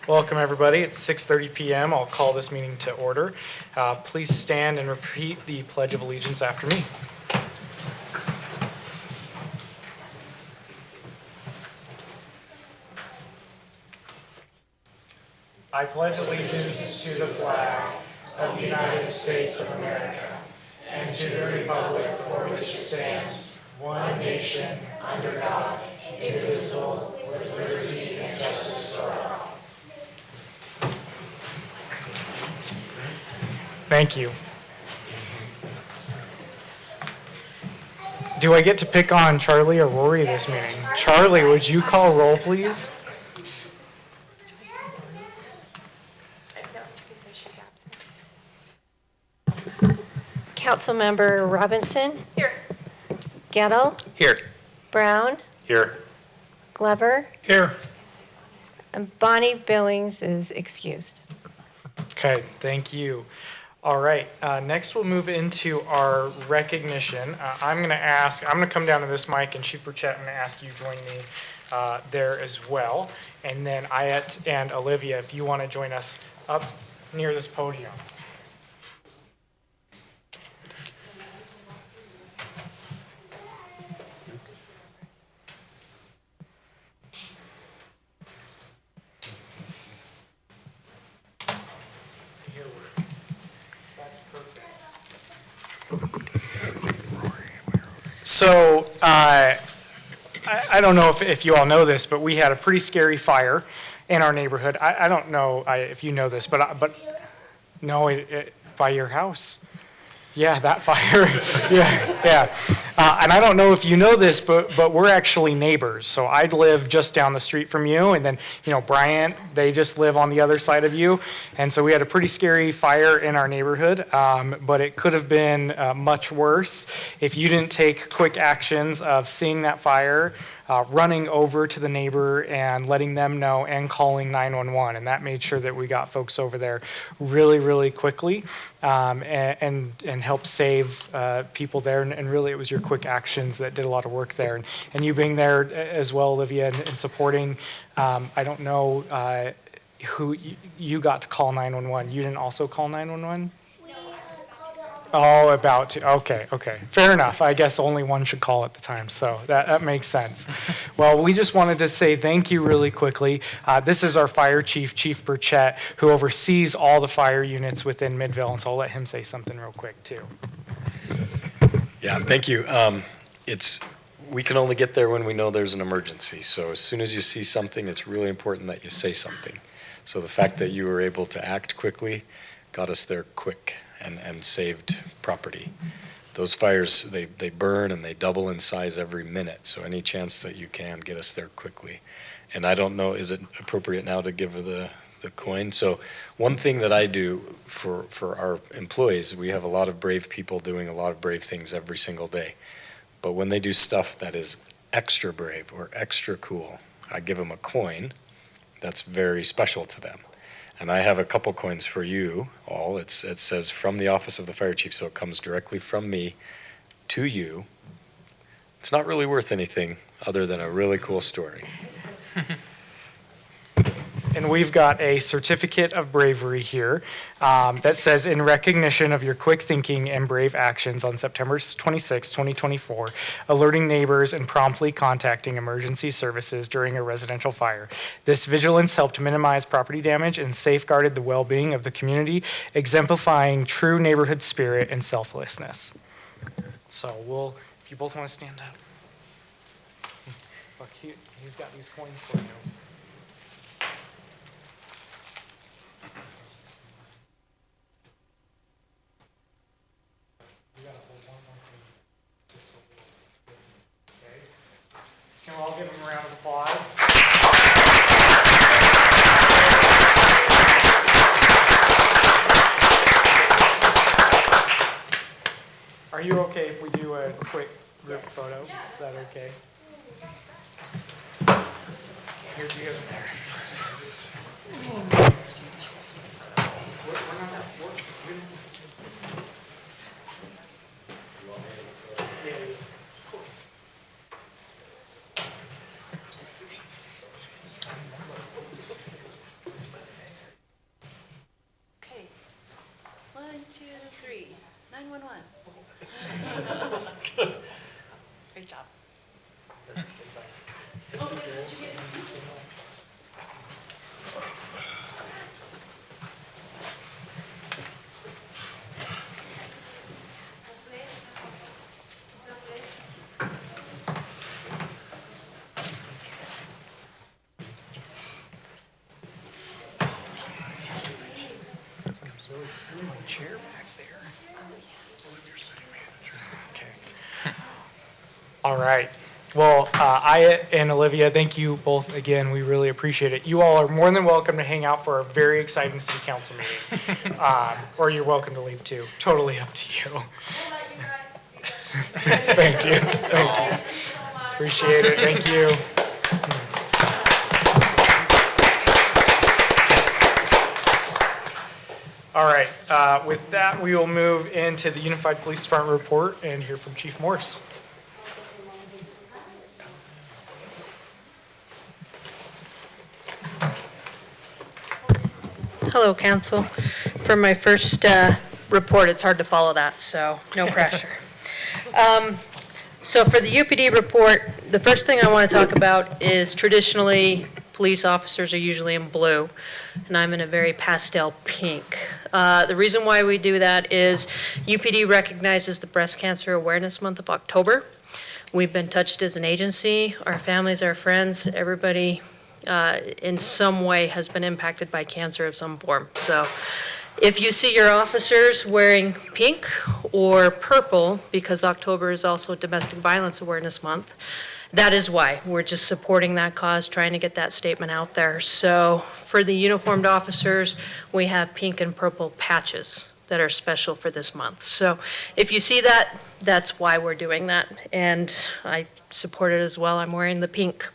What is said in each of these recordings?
Welcome, everybody. It's 6:30 p.m. I'll call this meeting to order. Please stand and repeat the Pledge of Allegiance after me. I pledge allegiance to the flag of the United States of America and to the republic for which it stands, one nation, under God, indivisible, with liberty and justice for all. Thank you. Do I get to pick on Charlie or Rory this meeting? Charlie, would you call roll, please? Councilmember Robinson? Here. Gettle? Here. Brown? Here. Glover? Here. And Bonnie Billings is excused. Okay, thank you. All right, next we'll move into our recognition. I'm going to come down to this mic, and Chief Burchett, I'm going to ask you to join me there as well. And then Ayat and Olivia, if you want to join us up near this podium. So I don't know if you all know this, but we had a pretty scary fire in our neighborhood. I don't know if you know this, but no, by your house. Yeah, that fire. yeah. And I don't know if you know this, but we're actually neighbors. So I live just down the street from you, and then Bryant, they just live on the other side of you. And so we had a pretty scary fire in our neighborhood, but it could have been much worse if you didn't take quick actions of seeing that fire, running over to the neighbor and letting them know and calling 911. And that made sure that we got folks over there really, really quickly and helped save people there. And really, it was your quick actions that did a lot of work there. And you being there as well, Olivia, and supporting. I don't know who you got to call 911. You didn't also call 911? Oh, about to. Okay. Fair enough. I guess only one should call at the time, so that makes sense. Well, we just wanted to say thank you really quickly. This is our fire chief, Chief Burchett, who oversees all the fire units within Midvale, and so I'll let him say something real quick, too. Yeah, thank you. We can only get there when we know there's an emergency, so as soon as you see something, it's really important that you say something. So the fact that you were able to act quickly got us there quick and saved property. Those fires, they burn and they double in size every minute, so any chance that you can, get us there quickly. And I don't know, is it appropriate now to give her the coin? So one thing that I do for our employees, we have a lot of brave people doing a lot of brave things every single day. But when they do stuff that is extra brave or extra cool, I give them a coin that's very special to them. And I have a couple coins for you all. It says from the office of the fire chief, so it comes directly from me to you. It's not really worth anything other than a really cool story. And we've got a certificate of bravery here that says, in recognition of your quick thinking and brave actions on September 26, 2024, alerting neighbors and promptly contacting emergency services during a residential fire. This vigilance helped minimize property damage and safeguarded the well-being of the community, exemplifying true neighborhood spirit and selflessness. So if you both want to stand up. Look, he's got these coins for you. Can we all give him a round of applause? Are you okay if we do a quick group photo? Is that okay? Here, you guys are there. 2, 3. 911. Great job. Chair back there. Okay. All right. Well, I and Olivia, thank you both again. We really appreciate it. You all are more than welcome to hang out for a very exciting city council meeting. Or you're welcome to leave too. Totally up to you. Thank you. Thank you. Appreciate it. Thank you. All right. With that, we will move into the Unified Police Department report and hear from Chief Morse. Hello, Council. For my first report, it's hard to follow that, so no pressure. So for the UPD report, the first thing I want to talk about is traditionally, police officers are usually in blue, and I'm in a very pastel pink. The reason why we do that is UPD recognizes the Breast Cancer Awareness Month of October. We've been touched as an agency, our families, our friends, everybody in some way has been impacted by cancer of some form. So if you see your officers wearing pink or purple, because October is also Domestic Violence Awareness Month, that is why. We're just supporting that cause, trying to get that statement out there. So for the uniformed officers, we have pink and purple patches that are special for this month. So if you see that, that's why we're doing that. And I support it as well. I'm wearing the pink.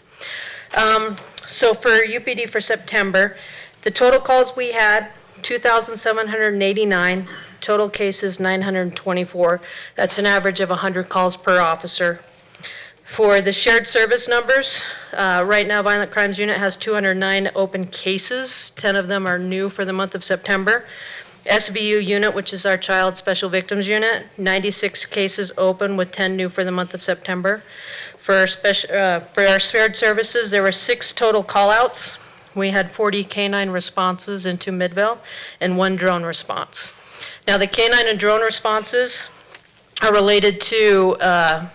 So for UPD for September, the total calls we had, 2,789, total cases 924. That's an average of 100 calls per officer. For the shared service numbers, right now Violent Crimes Unit has 209 open cases. 10 of them are new for the month of September. SVU unit, which is our Child Special Victims Unit, 96 cases open with 10 new for the month of September. For our shared services, there were 6 total call-outs. We had 40 canine responses into Midvale and 1 drone response. Now, the canine and drone responses are related to, I'll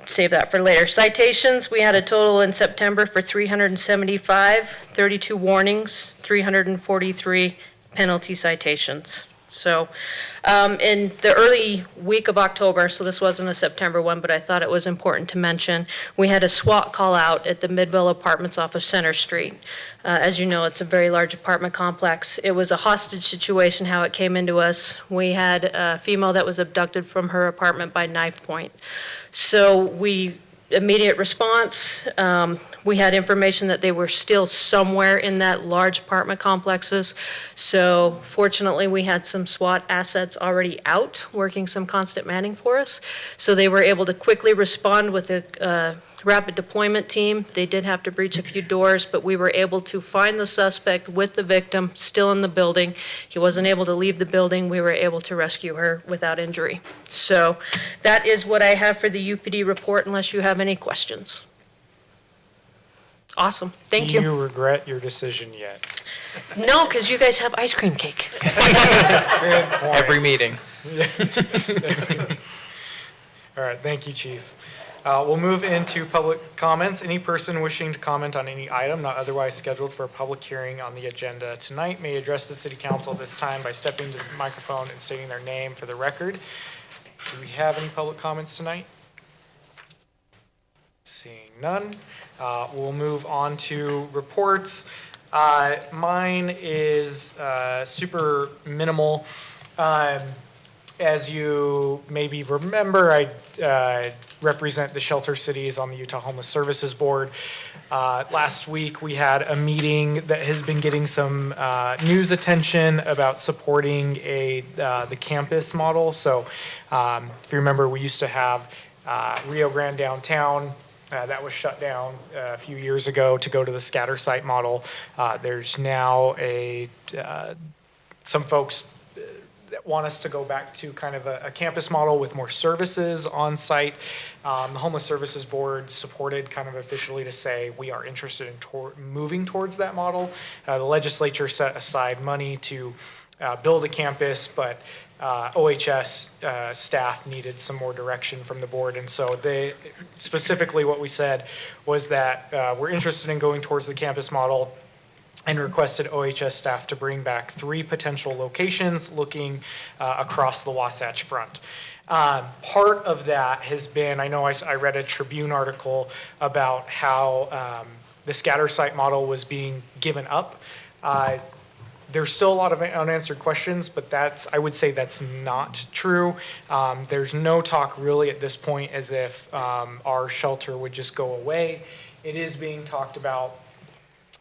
save that for later. Citations, we had a total in September for 375, 32 warnings, 343 penalty citations. So in the early week of October, so this wasn't a September one, but I thought it was important to mention, we had a SWAT call out at the Midvale Apartments off of Center Street. As you know, it's a very large apartment complex. It was a hostage situation, how it came into us. We had a female that was abducted from her apartment by knife point. So immediate response, we had information that they were still somewhere in that large apartment complexes. So fortunately, we had some SWAT assets already out working some constant manning for us. So they were able to quickly respond with a rapid deployment team. They did have to breach a few doors, but we were able to find the suspect with the victim still in the building. He wasn't able to leave the building. We were able to rescue her without injury. So that is what I have for the UPD report, unless you have any questions. Awesome. Thank you. Do you regret your decision yet? No, because you guys have ice cream cake. Every meeting. All right, thank you, Chief. We'll move into public comments. Any person wishing to comment on any item not otherwise scheduled for a public hearing on the agenda tonight may address the City Council at this time by stepping to the microphone and stating their name for the record. Do we have any public comments tonight? Seeing none, we'll move on to reports. Mine is super minimal. As you maybe remember, I represent the Shelter Cities on the Utah Homeless Services Board. Last week, we had a meeting that has been getting some news attention about supporting the campus model. So if you remember, we used to have Rio Grande downtown. That was shut down a few years ago to go to the scatter site model. There's now a some folks that want us to go back to kind of a campus model with more services on site. The Homeless Services Board supported kind of officially to say we are interested in moving towards that model. The legislature set aside money to build a campus, but OHS staff needed some more direction from the board. And so specifically what we said was that we're interested in going towards the campus model, and requested OHS staff to bring back 3 potential locations looking across the Wasatch Front. Part of that has been, I know I read a Tribune article about how the scatter site model was being given up. There's still a lot of unanswered questions, but I would say that's not true. There's no talk really at this point as if our shelter would just go away. It is being talked about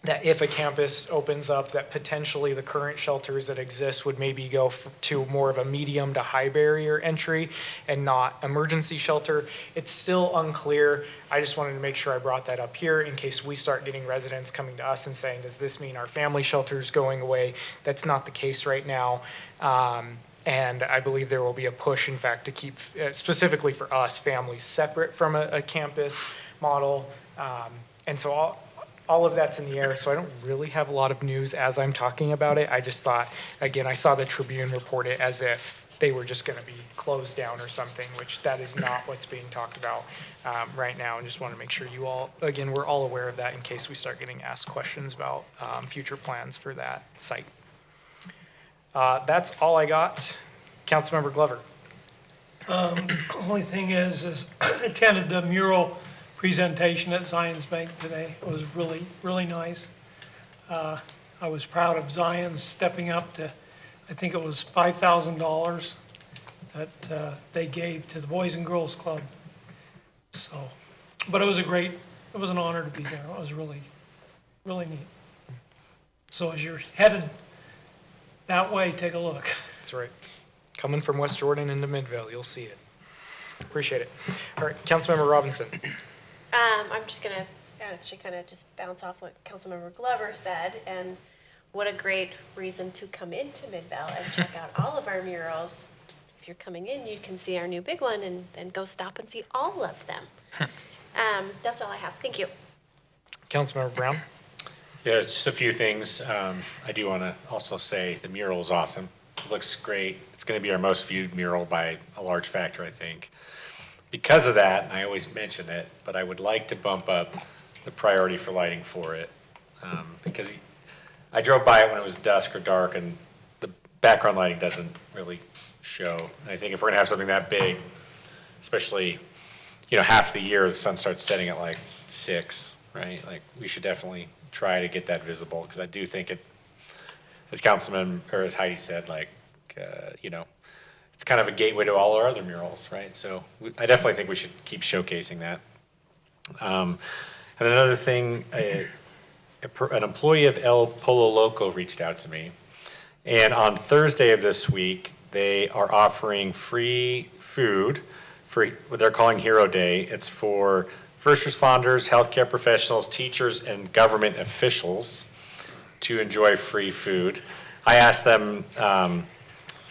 that if a campus opens up, that potentially the current shelters that exist would maybe go to more of a medium to high barrier entry and not emergency shelter. It's still unclear. I just wanted to make sure I brought that up here in case we start getting residents coming to us and saying, does this mean our family shelter is going away? That's not the case right now. And I believe there will be a push, in fact, to keep, specifically for us, families separate from a campus model. And so all of that's in the air, so I don't really have a lot of news as I'm talking about it. I just thought, again, I saw the Tribune report it as if they were just going to be closed down or something, which that is not what's being talked about right now. And just want to make sure you all, again, we're all aware of that in case we start getting asked questions about future plans for that site. That's all I got. Councilmember Glover. Only thing is I attended the mural presentation at Zion's Bank today. It was really, really nice. I was proud of Zion's stepping up to, I think it was $5,000 that they gave to the Boys and Girls Club. So, but it was an honor to be there. It was really, really neat. So as you're headed that way, take a look. That's right. Coming from West Jordan into Midvale, you'll see it. Appreciate it. All right, Councilmember Robinson. I'm just gonna actually kind of just bounce off what Councilmember Glover said, and what a great reason to come into Midvale and check out all of our murals. If you're coming in, you can see our new big one, and then go stop and see all of them. That's all I have. Thank you. Councilmember Brown. Yeah, it's just a few things. I do want to also say the mural is awesome. It looks great. It's going to be our most viewed mural by a large factor, I think. Because of that, and I always mention it, but I would like to bump up the priority for lighting for it. Because I drove by it when it was dusk or dark, and the background lighting doesn't really show. And I think if we're gonna have something that big, especially, half the year, the sun starts setting at like 6, right? Like, we should definitely try to get that visible, because I do think it, as Councilman, or as Heidi said, like, it's kind of a gateway to all our other murals, right? So I definitely think we should keep showcasing that. And another thing, an employee of El Polo Loco reached out to me. And on Thursday of this week, they are offering free food for what they're calling Hero Day. It's for first responders, healthcare professionals, teachers, and government officials to enjoy free food. I asked them,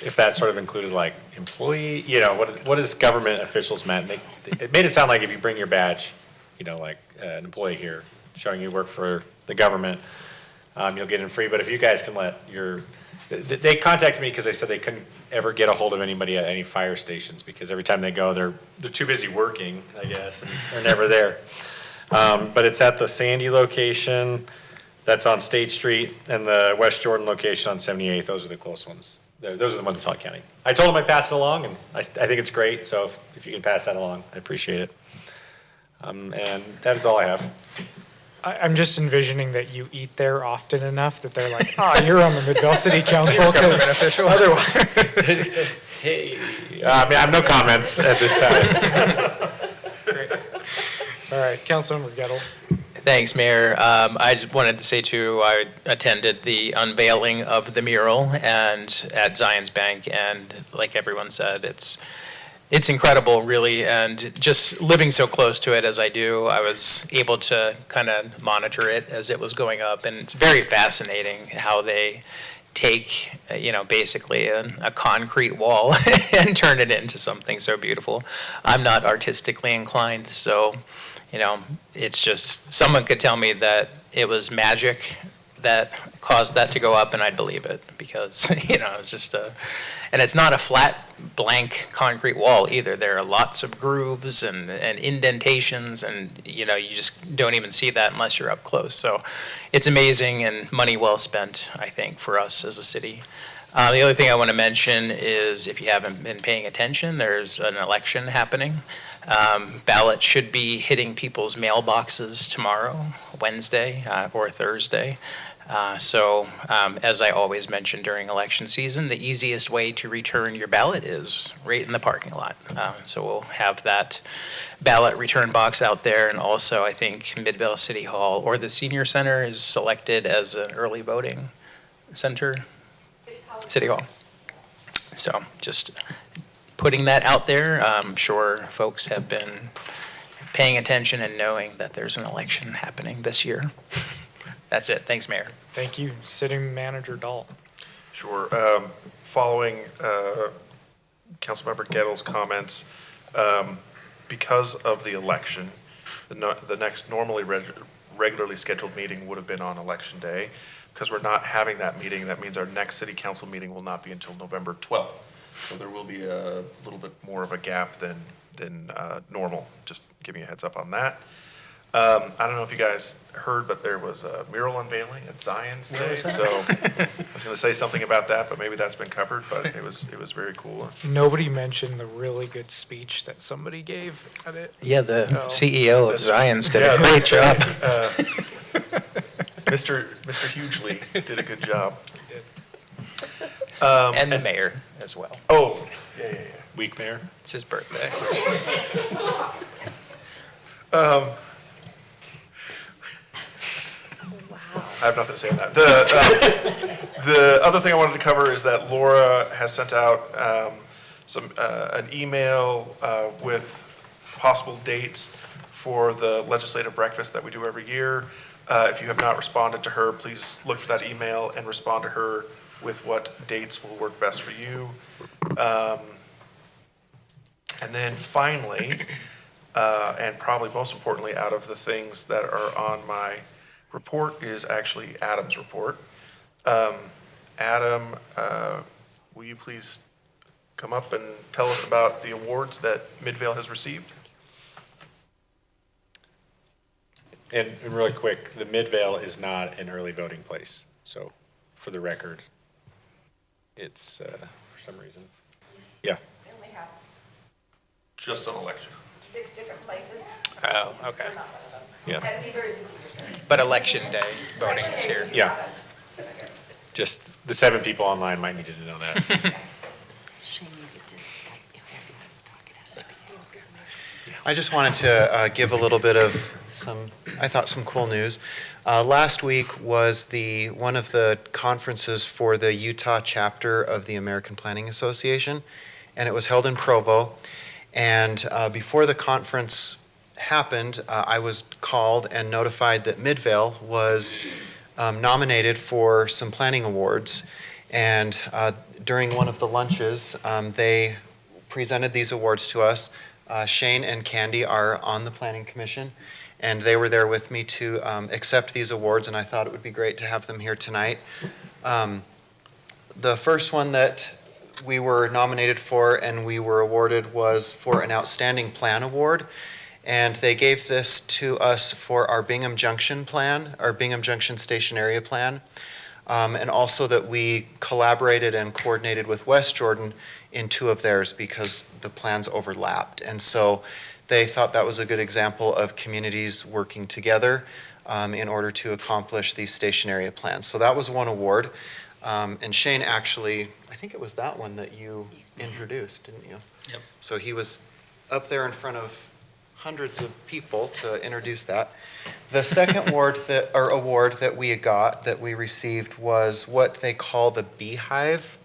if that sort of included like employee, what does government officials meant? It made it sound like if you bring your badge, like an employee here showing you work for the government, you'll get in free. But if you guys can they contacted me because they said they couldn't ever get a hold of anybody at any fire stations because every time they go, they're too busy working, I guess, and they're never there. But it's at the Sandy location, that's on State Street, and the West Jordan location on 78th. Those are the close ones. Those are the ones in Salt County. I told them I'd pass it along, and I think it's great, so if you can pass that along, I appreciate it. And that is all I have. I'm just envisioning that you eat there often enough that they're like, you're on the Midvale City Council, because otherwise. Hey, I have no comments at this time. Great. All right, Councilmember Gettle. Thanks, Mayor. I just wanted to say too, I attended the unveiling of the mural and at Zion's Bank, and like everyone said, it's incredible, really. And just living so close to it as I do, I was able to kind of monitor it as it was going up, and it's very fascinating how they take, basically a concrete wall and turn it into something so beautiful. I'm not artistically inclined, so, it's just, someone could tell me that it was magic that caused that to go up, and I'd believe it, because, it's just and it's not a flat, blank concrete wall either. There are lots of grooves and indentations, and, you just don't even see that unless you're up close. So it's amazing and money well spent, I think, for us as a city. The other thing I want to mention is, if you haven't been paying attention, there's an election happening. Ballots should be hitting people's mailboxes tomorrow, Wednesday, or Thursday. So, as I always mention during election season, the easiest way to return your ballot is right in the parking lot. So we'll have that ballot return box out there, and also I think Midvale City Hall or the Senior Center is selected as an early voting center. City Hall. So just putting that out there. I'm sure folks have been paying attention and knowing that there's an election happening this year. That's it. Thanks, Mayor. Thank you, City Manager Dahl. Sure. Following Councilmember Gettle's comments, because of the election, the next normally regularly scheduled meeting would have been on Election Day. Because we're not having that meeting, that means our next city council meeting will not be until November 12th. So there will be a little bit more of a gap than normal, just giving you a heads up on that. I don't know if you guys heard, but there was a mural unveiling at Zion's Day. So I was going to say something about that, but maybe that's been covered, but it was very cool. Nobody mentioned the really good speech that somebody gave at it. Yeah, the No. CEO of Zion's did Yeah, a great job. Mr. Hughley did a good job. And the mayor as well. Oh, yeah. Week Mayor? It's his birthday. I have nothing to say on that. The other thing I wanted to cover is that Laura has sent out an email with possible dates for the legislative breakfast that we do every year. If you have not responded to her, please look for that email and respond to her with what dates will work best for you. And then finally, and probably most importantly out of the things that are on my report is actually Adam's report. Adam, will you please come up and tell us about the awards that Midvale has received? And really quick, the Midvale is not an early voting place. So for the record, it's for some reason. Yeah. They only have Just on election. 6 different places. Oh, okay. Yeah. And Beaver is a senior center. But election day voting is here. Yeah. Just the 7 people online might need to know that. Shane, you get to, if everyone wants to talk, it has to be. I just wanted to give a little bit of some cool news. Last week was one of the conferences for the Utah chapter of the American Planning Association, and it was held in Provo. And before the conference happened, I was called and notified that Midvale was nominated for some planning awards. And during one of the lunches, they presented these awards to us. Shane and Candy are on the Planning Commission, and they were there with me to accept these awards, and I thought it would be great to have them here tonight. The first one that we were nominated for and we were awarded was for an Outstanding Plan Award, and they gave this to us for our Bingham Junction plan, our Bingham Junction Station Area Plan, and also that we collaborated and coordinated with West Jordan in 2 of theirs because the plans overlapped. And so they thought that was a good example of communities working together in order to accomplish these station area plans. So that was one award. And Shane actually, I think it was that one that you introduced, didn't you? Yep. So he was up there in front of hundreds of people to introduce that. The second award that we received was what they call the Beehive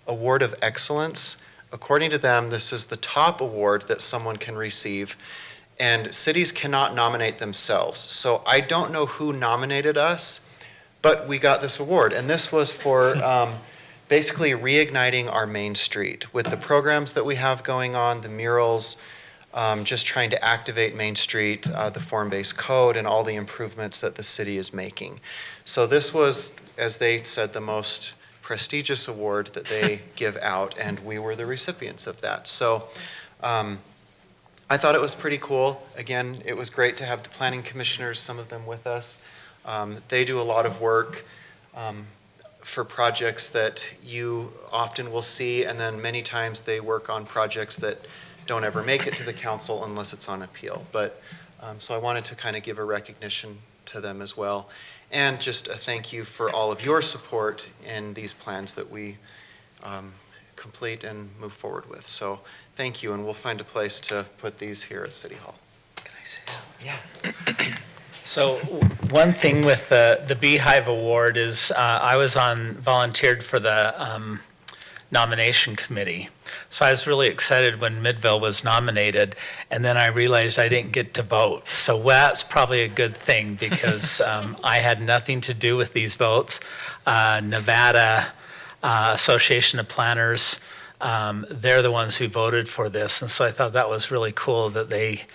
Award of Excellence. According to them, this is the top award that someone can receive, and cities cannot nominate themselves. So I don't know who nominated us, but we got this award, and this was for basically reigniting our Main Street with the programs that we have going on, the murals, just trying to activate Main Street, the form-based code, and all the improvements that the city is making. So this was, as they said, the most prestigious award that they give out, and we were the recipients of that. So I thought it was pretty cool. Again, it was great to have the planning commissioners, some of them with us. They do a lot of work for projects that you often will see, and then many times they work on projects that don't ever make it to the council unless it's on appeal. But so I wanted to kind of give a recognition to them as well, and just a thank you for all of your support in these plans that we complete and move forward with. So thank you, and we'll find a place to put these here at City Hall. Can I say something? Yeah. So one thing with the Beehive Award is I was volunteered for the nomination committee. So I was really excited when Midvale was nominated, and then I realized I didn't get to vote. So that's probably a good thing, because I had nothing to do with these votes. Nevada Association of Planners, they're the ones who voted for this, and so I thought that was really cool that they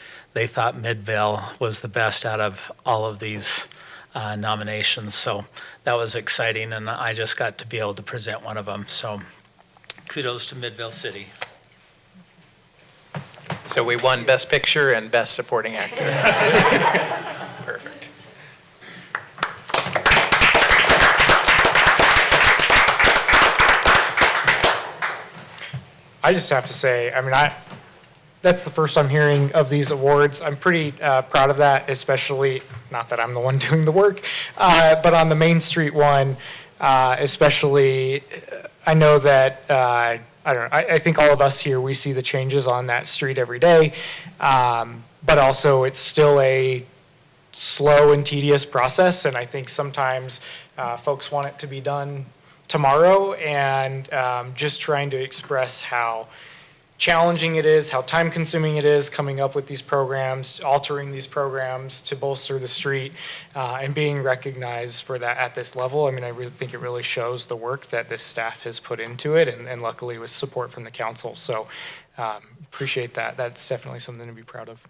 thought Midvale was the best out of all of these nominations. So that was exciting, and I just got to be able to present one of them. So kudos to Midvale City. So we won Best Picture and Best Supporting Actor. Perfect. I just have to say, I mean, that's the first I'm hearing of these awards. I'm pretty proud of that, especially, not that I'm the one doing the work, but on the Main Street one, especially, I know that, I don't know, I think all of us here, we see the changes on that street every day, but also it's still a slow and tedious process, and I think sometimes folks want it to be done tomorrow, and just trying to express how challenging it is, how time-consuming it is coming up with these programs, altering these programs to bolster the street, and being recognized for that at this level. I mean, I really think it really shows the work that this staff has put into it, and luckily with support from the council. So appreciate that. That's definitely something to be proud of.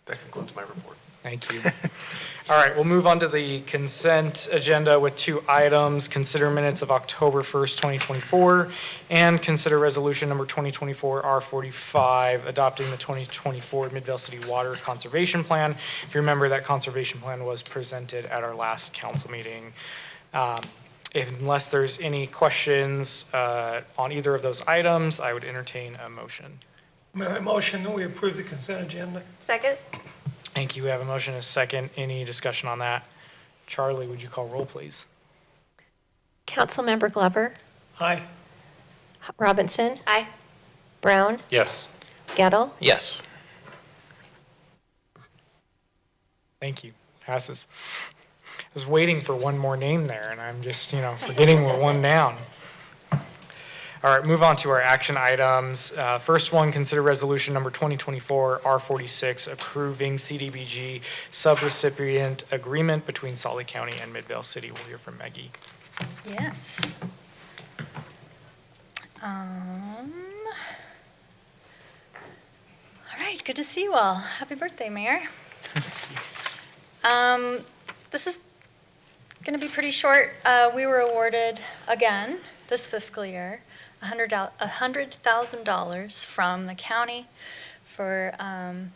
That concludes my report. Thank you. All right, we'll move on to the consent agenda with 2 items. Consider minutes of October 1st, 2024, and consider resolution number 2024 R45, adopting the 2024 Midvale City Water Conservation Plan. If you remember, that conservation plan was presented at our last council meeting. Unless there's any questions on either of those items, I would entertain a motion. Mayor, I motion that we approve the consent agenda. Second? Thank you. We have a motion and a second. Any discussion on that? Charlie, would you call roll, please? Councilmember Glover, Aye. Robinson, Aye. Brown, Yes. Gettle, Yes. Thank you. Passes. I was waiting for one more name there, and I'm just, forgetting we're one down. All right, move on to our action items. First one, consider resolution number 2024 R46, approving CDBG subrecipient agreement between Salt Lake County and Midvale City. We'll hear from Maggie. Yes. All right, good to see you all. Happy birthday, Mayor. This is going to be pretty short. We were awarded again this fiscal year $100,000 from the county for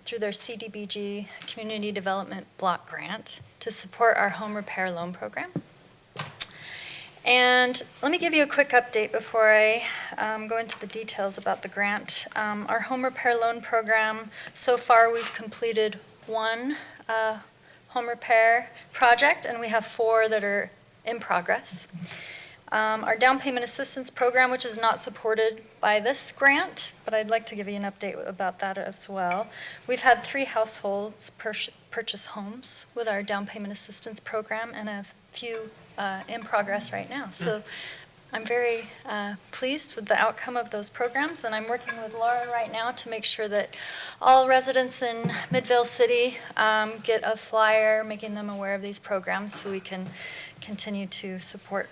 through their CDBG Community Development Block Grant to support our home repair loan program. And let me give you a quick update before I go into the details about the grant. Our home repair loan program, so far we've completed 1 home repair project, and we have 4 that are in progress. Our down payment assistance program, which is not supported by this grant, but I'd like to give you an update about that as well. We've had 3 households purchase homes with our down payment assistance program, and a few in progress right now. So I'm very pleased with the outcome of those programs, and I'm working with Laura right now to make sure that all residents in Midvale City get a flyer, making them aware of these programs so we can continue to support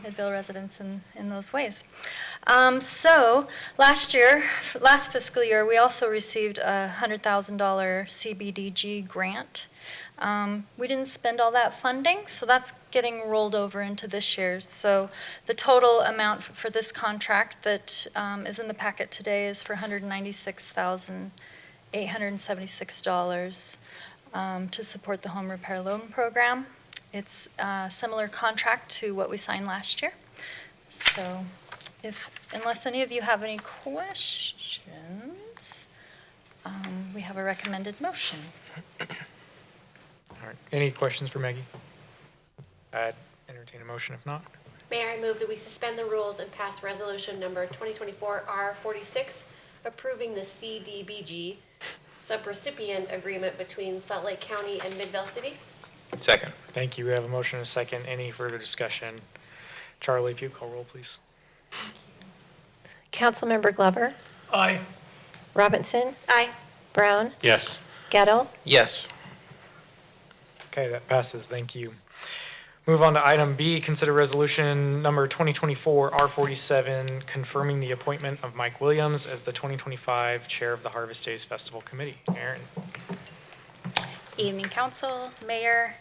Midvale residents in those ways. So last fiscal year, we also received a $100,000 CBDG grant. We didn't spend all that funding, so that's getting rolled over into this year's. So the total amount for this contract that is in the packet today is for $196,876 to support the home repair loan program. It's a similar contract to what we signed last year. So unless any of you have any questions, we have a recommended motion. All right, any questions for Maggie? I'd entertain a motion if not. Mayor, I move that we suspend the rules and pass resolution number 2024 R46, approving the CDBG subrecipient agreement between Salt Lake County and Midvale City. Second. Thank you. We have a motion and a second. Any further discussion? Charlie, if you call roll, please. Councilmember Glover, Aye. Robinson, Aye. Brown, Yes. Gettle, Yes. Okay, that passes. Thank you. Move on to item B, consider resolution number 2024 R47, confirming the appointment of Mike Williams as the 2025 Chair of the Harvest Days Festival Committee. Aaron. Evening, Council, Mayor.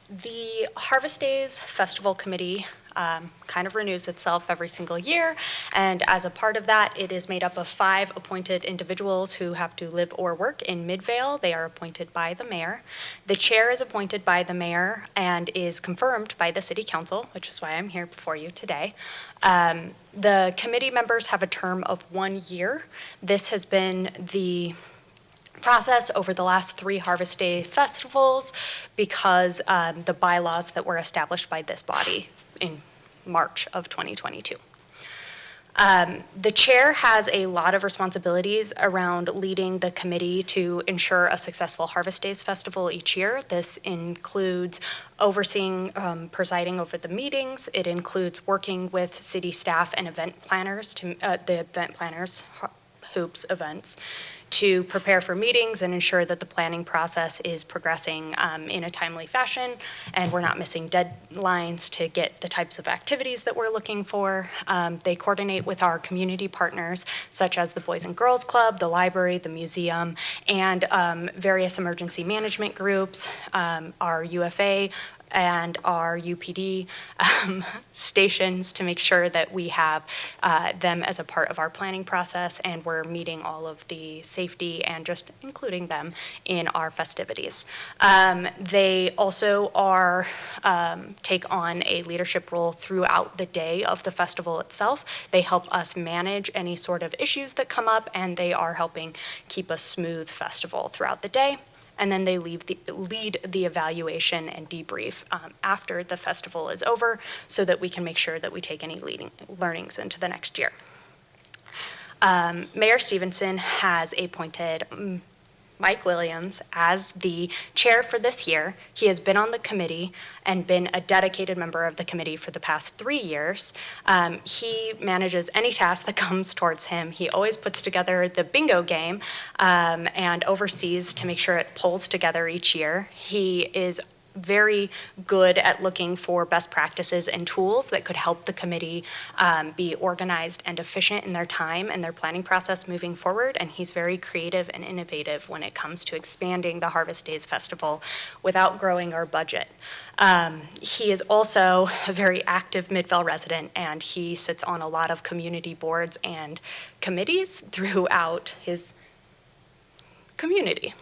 The Harvest Days Festival Committee kind of renews itself every single year, and as a part of that, it is made up of 5 appointed individuals who have to live or work in Midvale. They are appointed by the mayor. The chair is appointed by the mayor and is confirmed by the city council, which is why I'm here before you today. The committee members have a term of 1 year. This has been the process over the last 3 Harvest Day festivals because the bylaws that were established by this body in March of 2022. The chair has a lot of responsibilities around leading the committee to ensure a successful Harvest Days festival each year. This includes overseeing, presiding over the meetings. It includes working with city staff and event planners, the event planners, Hoops events, to prepare for meetings and ensure that the planning process is progressing in a timely fashion and we're not missing deadlines to get the types of activities that we're looking for. They coordinate with our community partners such as the Boys and Girls Club, the library, the museum, and various emergency management groups, our UFA, and our UPD stations to make sure that we have them as a part of our planning process and we're meeting all of the safety and just including them in our festivities. They also take on a leadership role throughout the day of the festival itself. They help us manage any sort of issues that come up, and they are helping keep a smooth festival throughout the day. And then they lead the evaluation and debrief after the festival is over so that we can make sure that we take any learnings into the next year. Mayor Stevenson has appointed Mike Williams as the chair for this year. He has been on the committee and been a dedicated member of the committee for the past 3 years. He manages any task that comes towards him. He always puts together the bingo game and oversees to make sure it pulls together each year. He is very good at looking for best practices and tools that could help the committee be organized and efficient in their time and their planning process moving forward. And he's very creative and innovative when it comes to expanding the Harvest Days Festival without growing our budget. He is also a very active Midvale resident, and he sits on a lot of community boards and committees throughout his community.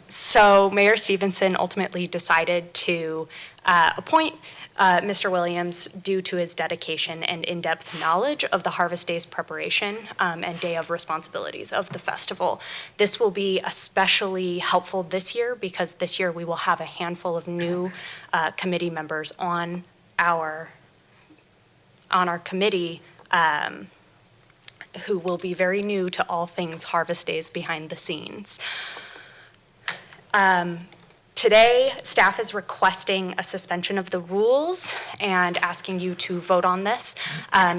So Mayor Stevenson ultimately decided to appoint Mr. Williams due to his dedication and in-depth knowledge of the Harvest Days preparation and day of responsibilities of the festival. This will be especially helpful this year because this year we will have a handful of new committee members on our committee who will be very new to all things Harvest Days behind the scenes. Today, staff is requesting a suspension of the rules and asking you to vote on this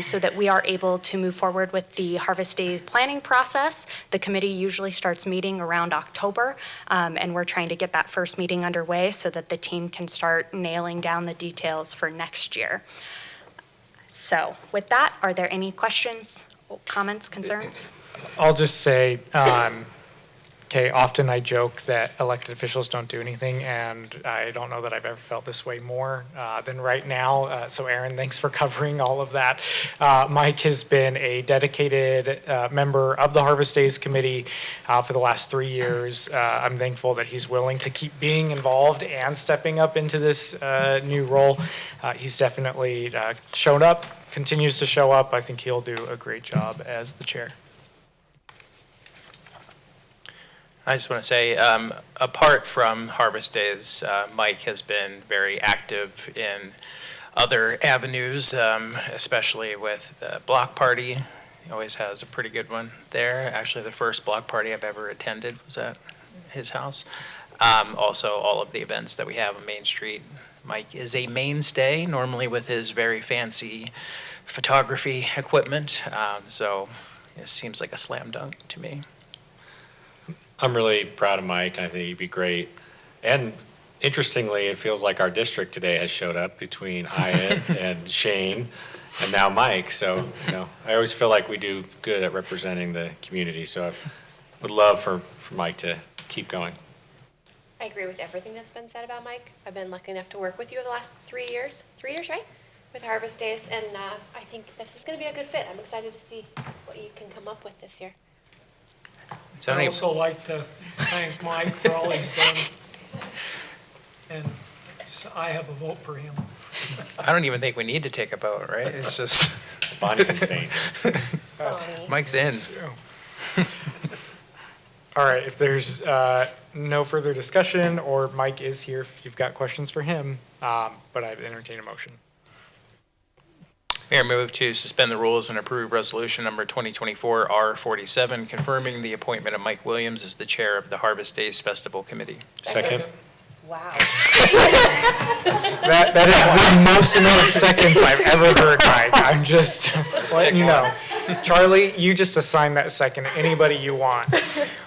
so that we are able to move forward with the Harvest Days planning process. The committee usually starts meeting around October, and we're trying to get that first meeting underway so that the team can start nailing down the details for next year. So with that, are there any questions, comments, concerns? I'll just say, okay, often I joke that elected officials don't do anything, and I don't know that I've ever felt this way more than right now. So Aaron, thanks for covering all of that. Mike has been a dedicated member of the Harvest Days Committee for the last 3 years. I'm thankful that he's willing to keep being involved and stepping up into this new role. He's definitely shown up, continues to show up. I think he'll do a great job as the chair. I just want to say, apart from Harvest Days, Mike has been very active in other avenues, especially with the block party. He always has a pretty good one there. Actually, the first block party I've ever attended was at his house. Also, all of the events that we have on Main Street. Mike is a mainstay, normally with his very fancy photography equipment. So it seems like a slam dunk to me. I'm really proud of Mike. I think he'd be great. And interestingly, it feels like our district today has showed up between Ian and Shane and now Mike. So, I always feel like we do good at representing the community. So I would love for Mike to keep going. I agree with everything that's been said about Mike. I've been lucky enough to work with you the last 3 years. 3 years, right? With Harvest Days. And I think this is going to be a good fit. I'm excited to see what you can come up with this year. I'd also like to thank Mike for all he's done. And so I have a vote for him. I don't even think we need to take a vote, right? It's just. Bonnie's insane. Mike's in. All right, if there's no further discussion, or Mike is here if you've got questions for him, but I'd entertain a motion. Mayor, move to suspend the rules and approve resolution number 2024 R47, confirming the appointment of Mike Williams as the chair of the Harvest Days Festival Committee. Second. Wow. That is the most amount of seconds I've ever heard, Mike. I'm just letting you know. Charlie, you just assign that second to anybody you want.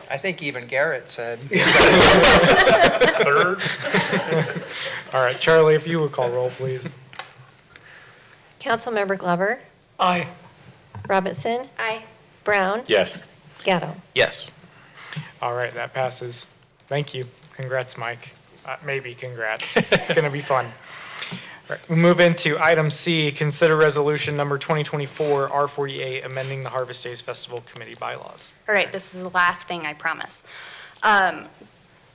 I think even Garrett said. Third. All right, Charlie, if you would call roll, please. Councilmember Glover, Aye. Robinson, Aye. Brown, Yes. Gatto. Yes. All right, that passes. Thank you. Congrats, Mike. Maybe congrats. It's going to be fun. All right, we move into item C, consider resolution number 2024 R48, amending the Harvest Days Festival Committee bylaws. All right, this is the last thing, I promise.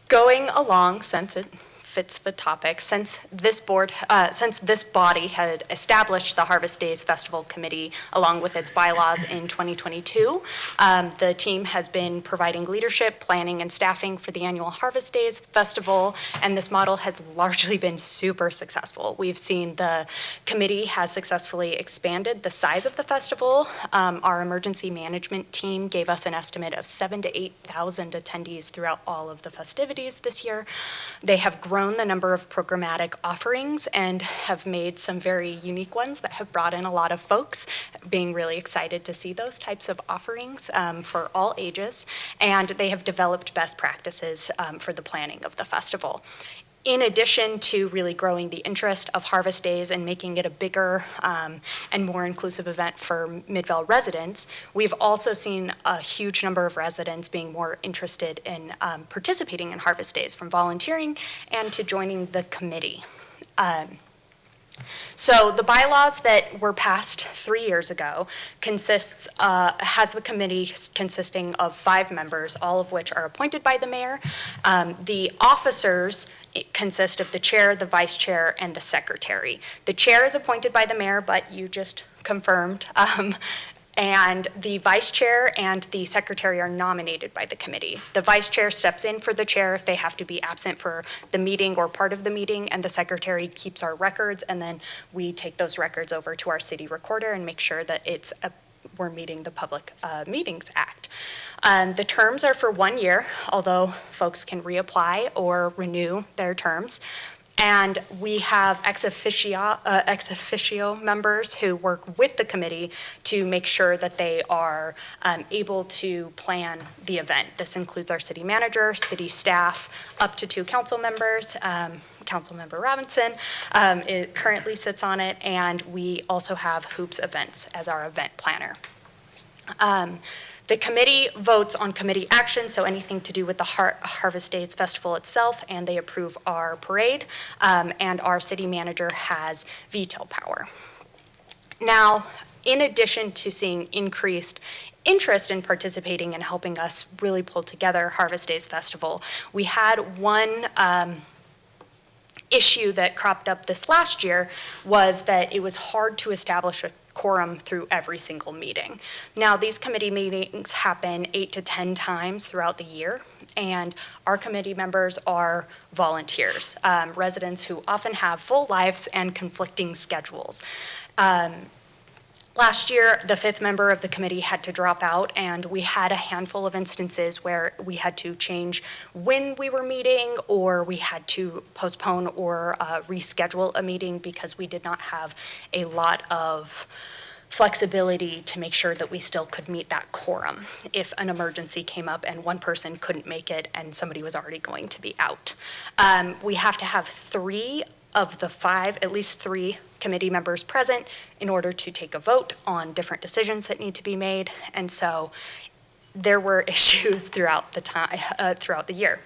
Going along, since it fits the topic, since this body had established the Harvest Days Festival Committee along with its bylaws in 2022, the team has been providing leadership, planning, and staffing for the annual Harvest Days Festival, and this model has largely been super successful. We've seen the committee has successfully expanded the size of the festival. Our emergency management team gave us an estimate of 7,000 to 8,000 attendees throughout all of the festivities this year. They have grown the number of programmatic offerings and have made some very unique ones that have brought in a lot of folks, being really excited to see those types of offerings for all ages. And they have developed best practices for the planning of the festival. In addition to really growing the interest of Harvest Days and making it a bigger and more inclusive event for Midvale residents, we've also seen a huge number of residents being more interested in participating in Harvest Days, from volunteering and to joining the committee. So the bylaws that were passed 3 years ago has the committee consisting of 5 members, all of which are appointed by the mayor. The officers consist of the chair, the vice chair, and the secretary. The chair is appointed by the mayor, but you just confirmed. And the vice chair and the secretary are nominated by the committee. The vice chair steps in for the chair if they have to be absent for the meeting or part of the meeting, and the secretary keeps our records, and then we take those records over to our city recorder and make sure that it's we're meeting the Public Meetings Act. The terms are for 1 year, although folks can reapply or renew their terms. And we have ex officio members who work with the committee to make sure that they are able to plan the event. This includes our city manager, city staff, up to 2 council members. Councilmember Robinson it currently sits on it, and we also have Hoops Events as our event planner. The committee votes on committee action, so anything to do with the Harvest Days Festival itself, and they approve our parade, and our city manager has veto power. Now, in addition to seeing increased interest in participating and helping us really pull together Harvest Days Festival, we had one issue that cropped up this last year was that it was hard to establish a quorum through every single meeting. Now, these committee meetings happen 8 to 10 times throughout the year, and our committee members are volunteers, residents who often have full lives and conflicting schedules. Last year, the 5th member of the committee had to drop out, and we had a handful of instances where we had to change when we were meeting, or we had to postpone or reschedule a meeting because we did not have a lot of flexibility to make sure that we still could meet that quorum if an emergency came up and one person couldn't make it and somebody was already going to be out. We have to have 3 of the 5, at least 3 committee members present in order to take a vote on different decisions that need to be made. And so there were issues throughout the year.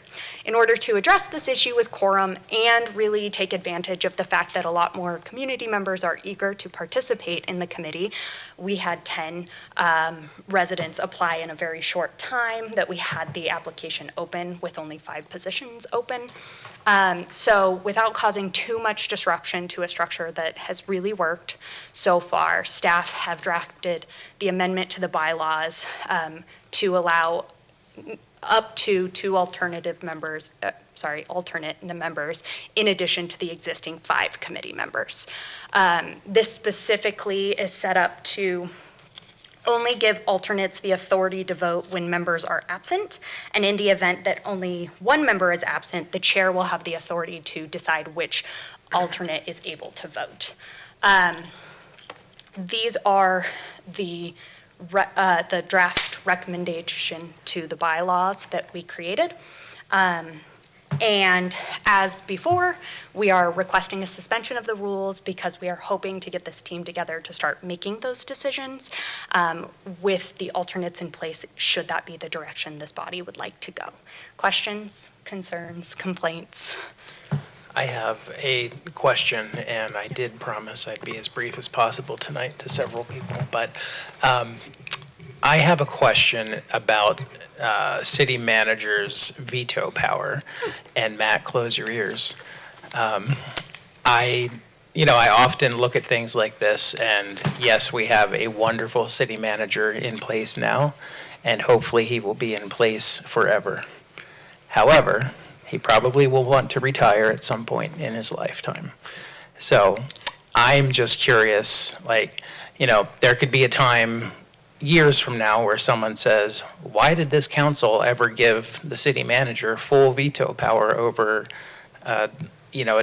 In order to address this issue with quorum and really take advantage of the fact that a lot more community members are eager to participate in the committee, we had 10 residents apply in a very short time that we had the application open with only 5 positions open. So without causing too much disruption to a structure that has really worked so far, staff have drafted the amendment to the bylaws to allow up to 2 alternate members in addition to the existing 5 committee members. This specifically is set up to only give alternates the authority to vote when members are absent, and in the event that only 1 member is absent, the chair will have the authority to decide which alternate is able to vote. These are the draft recommendation to the bylaws that we created. And as before, we are requesting a suspension of the rules because we are hoping to get this team together to start making those decisions with the alternates in place, should that be the direction this body would like to go. Questions, concerns, complaints? I have a question, and I did promise I'd be as brief as possible tonight to several people, but I have a question about city manager's veto power. And Matt, close your ears. I often look at things like this, and yes, we have a wonderful city manager in place now, and hopefully he will be in place forever. However, he probably will want to retire at some point in his lifetime. So I'm just curious, there could be a time years from now where someone says, why did this council ever give the city manager full veto power over, a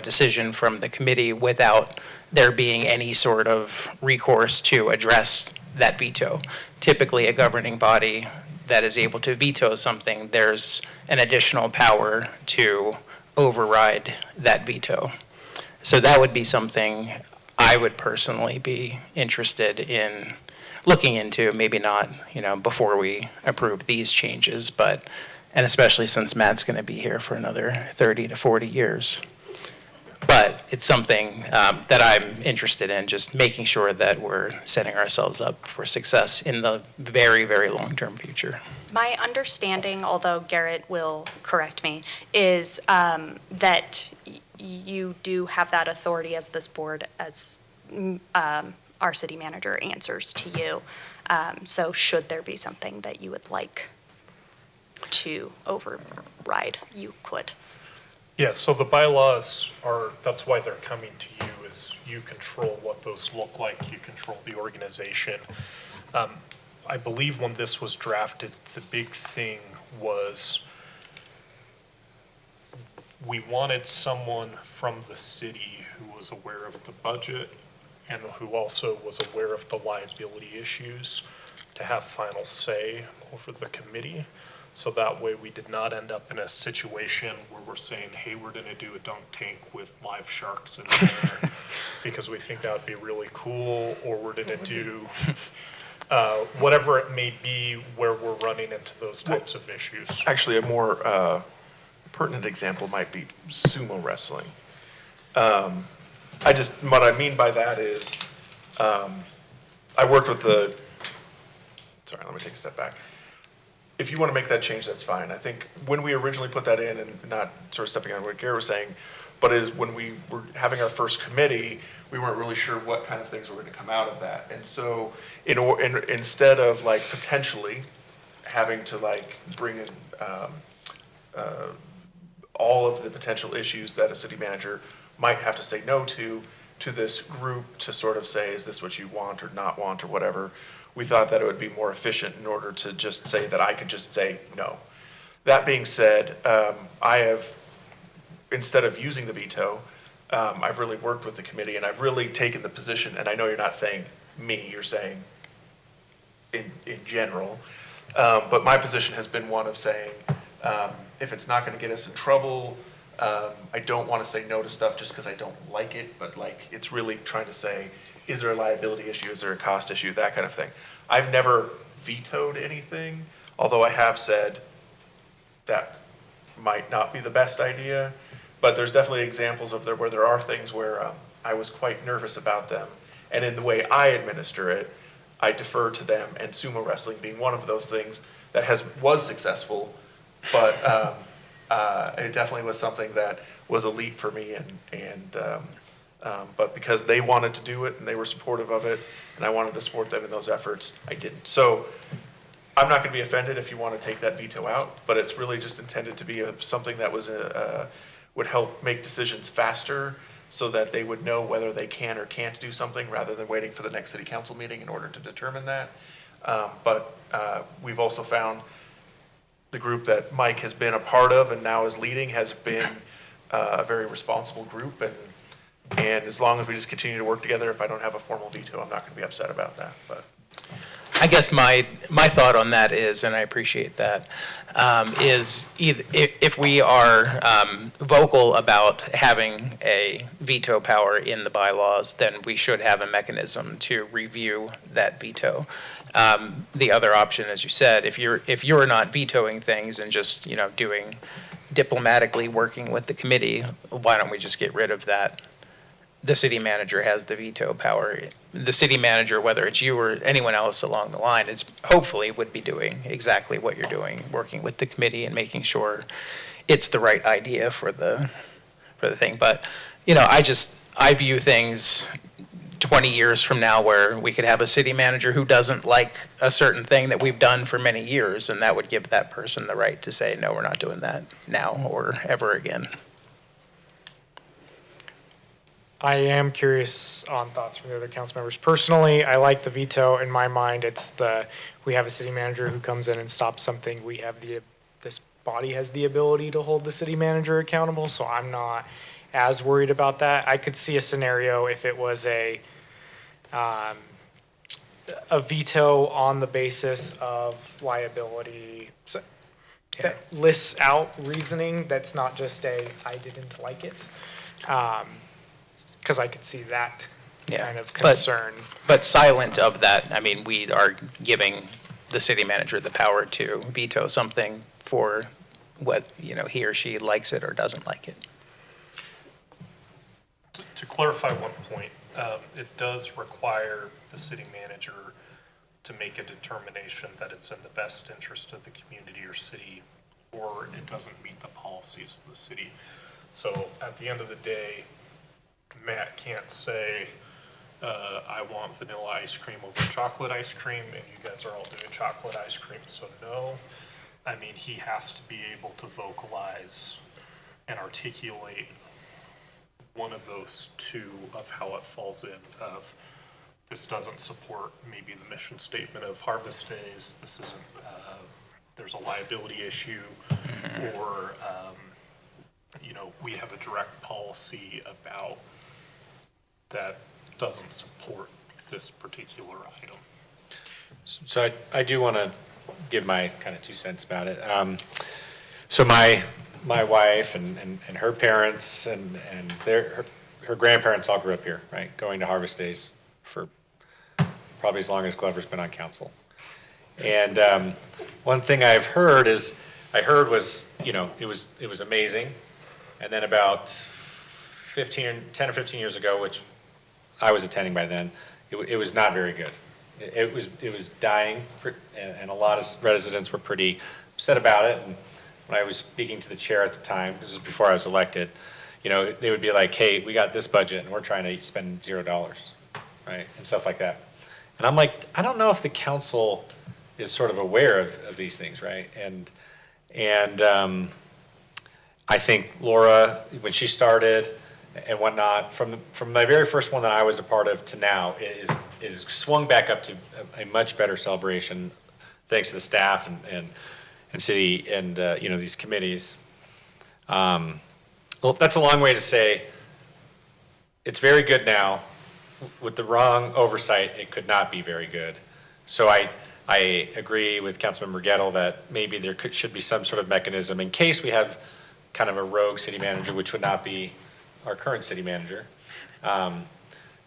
decision from the committee without there being any sort of recourse to address that veto? Typically, a governing body that is able to veto something, there's an additional power to override that veto. So that would be something I would personally be interested in looking into, maybe not, before we approve these changes, and especially since Matt's going to be here for another 30 to 40 years. But it's something that I'm interested in, just making sure that we're setting ourselves up for success in the very, very long-term future. My understanding, although Garrett will correct me, is that you do have that authority as this board, as our city manager answers to you. So should there be something that you would like to override, you could. Yeah, so the bylaws that's why they're coming to you, is you control what those look like, you control the organization. I believe when this was drafted, the big thing was we wanted someone from the city who was aware of the budget and who also was aware of the liability issues to have final say over the committee. So that way we did not end up in a situation where we're saying, hey, we're gonna do a dunk tank with live sharks in there because we think that would be really cool, or we're gonna do whatever it may be where we're running into those types of issues. Actually, a more pertinent example might be sumo wrestling. What I mean by that is, I worked with sorry, let me take a step back. If you want to make that change, that's fine. I think when we originally put that in, and not sort of stepping on what Gary was saying, but is when we were having our first committee, we weren't really sure what kind of things were going to come out of that. And so instead of like potentially having to like bring in all of the potential issues that a city manager might have to say no to this group to sort of say, is this what you want or not want or whatever, we thought that it would be more efficient in order to just say that I could just say no. That being said, I have, instead of using the veto, I've really worked with the committee and I've really taken the position, and I know you're not saying me, you're saying in general, but my position has been one of saying, if it's not gonna get us in trouble, I don't wanna say no to stuff just because I don't like it, but like, it's really trying to say, is there a liability issue, is there a cost issue, that kind of thing. I've never vetoed anything, although I have said that might not be the best idea, but there's definitely examples of where there are things where I was quite nervous about them, and in the way I administer it, I defer to them, and sumo wrestling being one of those things that was successful, but it definitely was something that was a leap for me, but because they wanted to do it and they were supportive of it, and I wanted to support them in those efforts, I didn't. So I'm not going to be offended if you want to take that veto out, but it's really just intended to be something that would help make decisions faster so that they would know whether they can or can't do something rather than waiting for the next city council meeting in order to determine that. But we've also found the group that Mike has been a part of and now is leading has been a very responsible group, and as long as we just continue to work together, if I don't have a formal veto, I'm not going to be upset about that. But I guess my thought on that is, and I appreciate that, is if we are vocal about having a veto power in the bylaws, then we should have a mechanism to review that veto. The other option, as you said, if you're not vetoing things and just doing diplomatically working with the committee, why don't we just get rid of that? The city manager has the veto power. The city manager, whether it's you or anyone else along the line, hopefully would be doing exactly what you're doing, working with the committee and making sure it's the right idea for the thing. But I view things 20 years from now where we could have a city manager who doesn't like a certain thing that we've done for many years, and that would give that person the right to say, no, we're not doing that now or ever again. I am curious on thoughts from the other council members. Personally, I like the veto. In my mind, we have a city manager who comes in and stops something. This body has the ability to hold the city manager accountable, so I'm not as worried about that. I could see a scenario if it was a veto on the basis of liability, that lists out reasoning that's not just I didn't like it. Because I could see that kind of concern. But silent of that, I mean, we are giving the city manager the power to veto something for what, he or she likes it or doesn't like it. To clarify one point, it does require the city manager to make a determination that it's in the best interest of the community or city, or it doesn't meet the policies of the city. So at the end of the day, Matt can't say, I want vanilla ice cream over chocolate ice cream, and you guys are all doing chocolate ice cream, so no. I mean, he has to be able to vocalize and articulate one of those two of how it falls in, of this doesn't support maybe the mission statement of harvest days, this isn't, there's a liability issue, or, we have a direct policy about that doesn't support this particular item. So I do want to give my kind of 2 cents about it. So my wife and her parents and her grandparents all grew up here, right? Going to harvest days for probably as long as Glover's been on council. And one thing I've heard was, it was amazing. And then about 10 or 15 years ago, which I was attending by then, it was not very good. It was dying, and a lot of residents were pretty upset about it. And when I was speaking to the chair at the time, this was before I was elected, they would be like, hey, we got this budget and we're trying to spend $0, right? And stuff like that. And I'm like, I don't know if the council is sort of aware of these things, right? And I think Laura, when she started and whatnot, from my very first one that I was a part of to now, is swung back up to a much better celebration, thanks to the staff and city and these committees. Well, that's a long way to say it's very good now. With the wrong oversight, it could not be very good. So I agree with Councilmember Gettle that maybe there should be some sort of mechanism in case we have kind of a rogue city manager, which would not be our current city manager,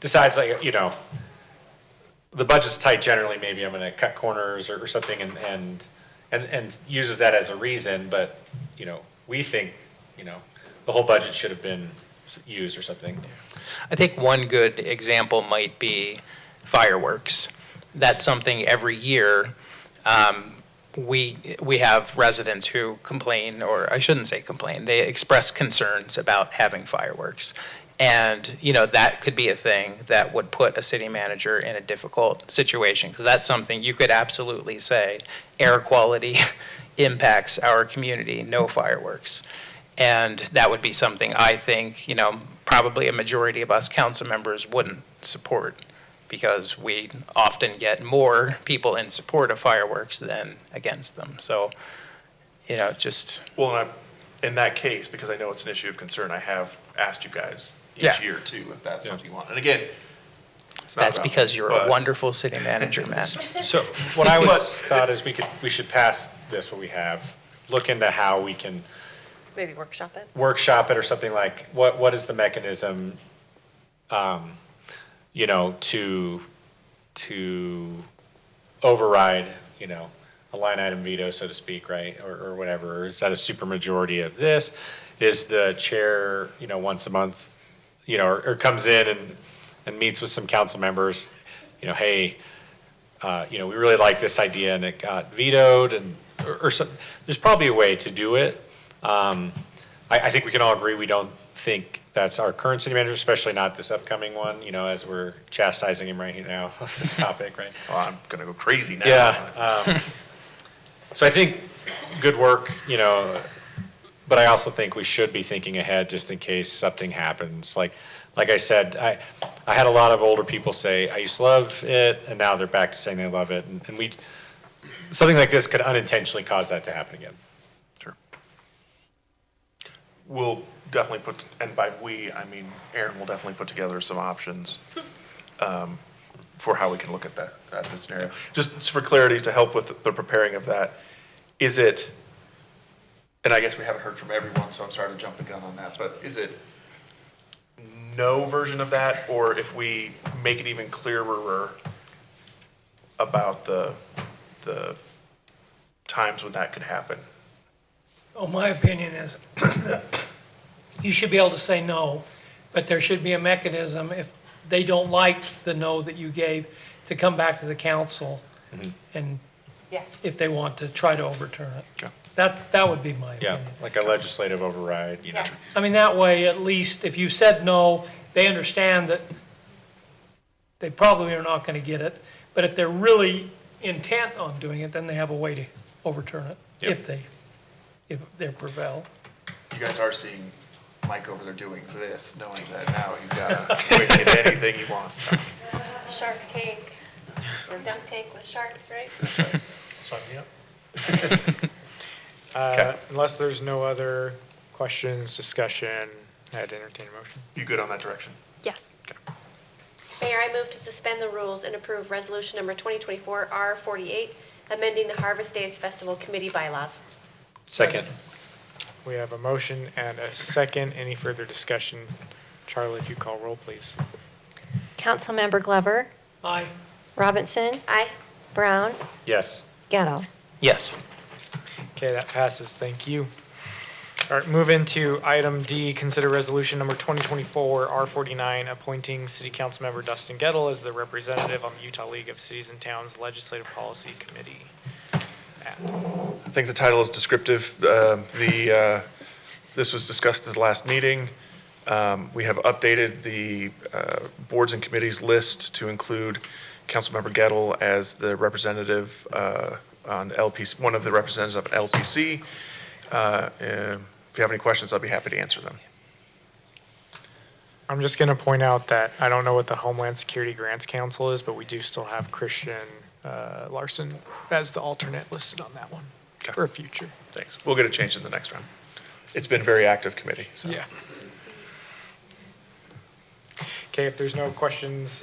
decides the budget's tight generally, maybe I'm gonna cut corners or something and uses that as a reason, but, we think, the whole budget should have been used or something. I think one good example might be fireworks. That's something every year, we have residents who complain, or I shouldn't say complain, they express concerns about having fireworks. And, that could be a thing that would put a city manager in a difficult situation, because that's something you could absolutely say, air quality impacts our community, no fireworks. And that would be something I think, probably a majority of us council members wouldn't support, because we often get more people in support of fireworks than against them. So, just. Well, in that case, because I know it's an issue of concern, I have asked you guys each year too, if that's something you want. And again, it's not That's about because me, you're but- a wonderful city manager, Matt. So what I was thought is we should pass this, what we have, look into how we can Maybe workshop it. workshop it or something like, what is the mechanism, to override, a line item veto, so to speak, right? Or whatever. Or is that a supermajority of this? Is the chair, once a month, or comes in and meets with some council members, hey, we really like this idea and it got vetoed or so, there's probably a way to do it. I think we can all agree we don't think that's our current city manager, especially not this upcoming one, as we're chastising him right now on this topic, right? Well, I'm gonna go crazy now. Yeah. So I think good work, but I also think we should be thinking ahead just in case something happens. Like I said, I had a lot of older people say, I used to love it, and now they're back to saying they love it. And something like this could unintentionally cause that to happen again. Sure. We'll definitely and by we, I mean Aaron will definitely put together some options for how we can look at this scenario. Just for clarity, to help with the preparing of that, is it, and I guess we haven't heard from everyone, so I'm sorry to jump the gun on that, but is it no version of that, or if we make it even clearer about the times when that could happen? Oh, my opinion is that you should be able to say no, but there should be a mechanism if they don't like the no that you gave, to come back to the council and if they want to try to overturn it. Okay. That would be my Yeah, opinion. like a legislative override, I mean, that way, at least, if you said no, they understand that they probably are not going to get it. But if they're really intent on doing it, then they have a way to overturn it, Yep. if they prevail. You guys are seeing Mike over there doing this, knowing that now he's got a way to get anything he wants. Shark Tank, or Dunk Tank with sharks, right? Sign me up. Unless there's no other questions, discussion, I'd entertain a motion. You good on that direction? Yes. Mayor, I move to suspend the rules and approve resolution number 2024 R48, amending the Harvest Days Festival Committee bylaws. Second. We have a motion and a second. Any further discussion? Charlie, if you call roll, please. Councilmember Glover, Aye. Robinson, Aye. Brown, Yes. Gettle. Yes. Okay, that passes. Thank you. All right, move into item D, consider resolution number 2024 R49, appointing City Council Member Dustin Gettle as the representative on the Utah League of Cities and Towns Legislative Policy Committee. Matt. I think the title is descriptive. This was discussed at the last meeting. We have updated the boards and committees list to include Councilmember Gettle as the representative on LPC, one of the representatives of LPC. If you have any questions, I'll be happy to answer them. I'm just going to point out that I don't know what the Homeland Security Grants Council is, but we do still have Christian Larson as the alternate listed on that one for a future. Thanks. We'll get it changed in the next round. It's been a very active committee, so. Yeah. Okay, if there's no questions,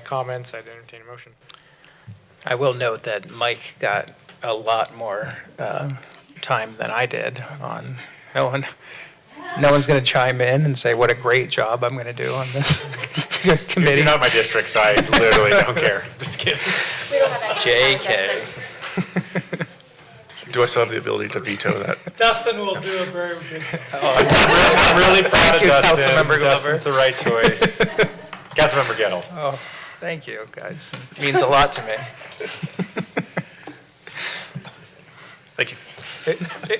comments, I'd entertain a motion. I will note that Mike got a lot more time than I did on, no one's going to chime in and say what a great job I'm going to do on this committee. You're not my district, so I literally don't care. Just kidding. We don't have that. JK. Do I still have the ability to veto that? Dustin will do a very good job. I'm really proud of you, Dustin. Councilmember Glover. Dustin's the right choice. Councilmember Gettle. Oh, thank you, guys. It means a lot to me. Thank you.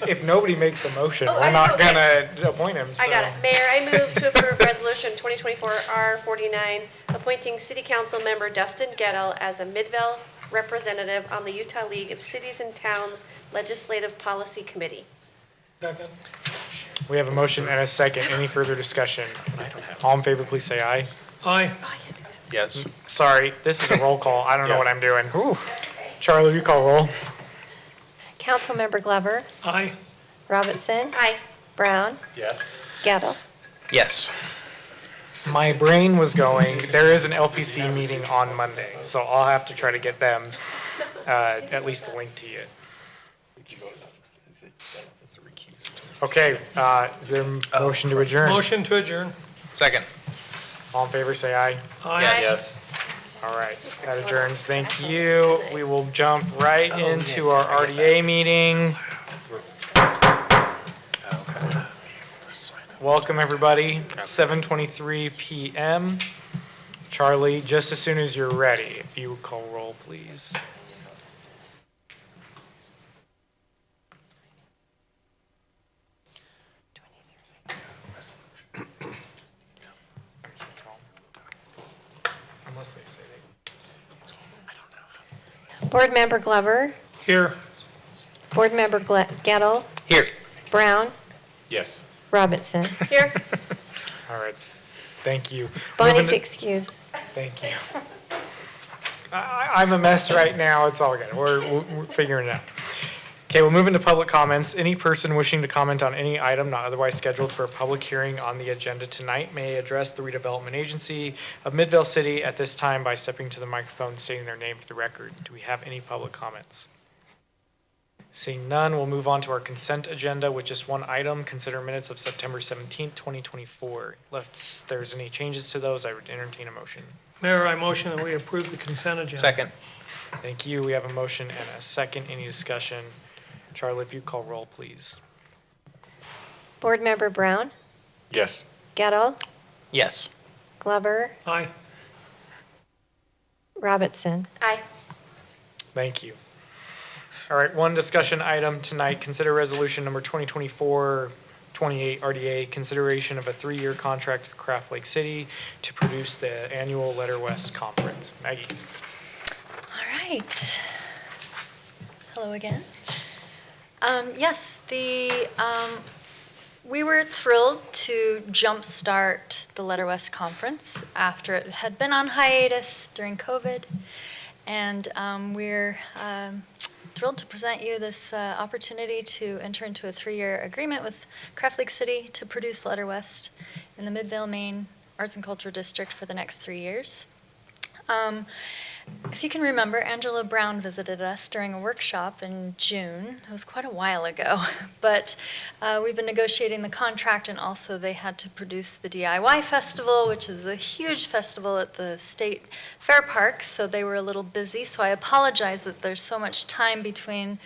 If nobody makes a motion, Oh, we're not okay. gonna appoint him, so. I got it. Mayor, I move to approve resolution 2024 R49, appointing City Council Member Dustin Gettle as a Midvale representative on the Utah League of Cities and Towns Legislative Policy Committee. Second. We have a motion and a second. Any further discussion? All in favor, please say aye. Aye. Yes. Sorry, this is a roll call. I don't know what I'm doing. Charlie, you call roll. Councilmember Glover, Aye. Robinson, Aye. Brown, Yes. Gettle. Yes. My brain was going, there is an LPC meeting on Monday, so I'll have to try to get them at least the link to you. Okay, is there a motion to adjourn? Motion to adjourn. Second. All in favor, say aye. Aye. Yes. All right, that adjourns. Thank you. We will jump right into our RDA meeting. Welcome, everybody. It's 7:23 PM. Charlie, just as soon as you're ready, if you would call roll, please. Unless they say Board Member Glover, Here. Board Member Gettle, Here. Brown, Yes. Robinson. Here. All right, thank you. Bonnie's Moving to- excused. Thank you. I'm a mess right now, it's all good, we're figuring it out. Okay, we'll move into public comments. Any person wishing to comment on any item not otherwise scheduled for a public hearing on the agenda tonight may address the redevelopment agency of Midvale City at this time by stepping to the microphone, stating their name for the record. Do we have any public comments? Seeing none, we'll move on to our consent agenda with just one item. Consider minutes of September 17th, 2024. If there's any changes to those, I would entertain a motion. Mayor, I motion that we approve the consent agenda. Second. Thank you. We have a motion and a second. Any discussion? Charlie, if you call roll, please. Board Member Brown, Yes. Gettle, Yes. Glover, Aye. Robinson. Aye. Thank you. All right, one discussion item tonight. Consider resolution number 2024-28 RDA, consideration of a 3-year contract with Craft Lake City to produce the annual Letter West Conference. Maggie. All right. Hello again. Yes, We were thrilled to jumpstart the Letter West Conference after it had been on hiatus during COVID. And we're thrilled to present you this opportunity to enter into a 3-year agreement with Craft Lake City to produce Letter West in the Midvale, Maine Arts and Culture District for the next 3 years. If you can remember, Angela Brown visited us during a workshop in June. It was quite a while ago, but we've been negotiating the contract, and also they had to produce the DIY Festival, which is a huge festival at the state fair park, so they were a little busy. So I apologize that there's so much time between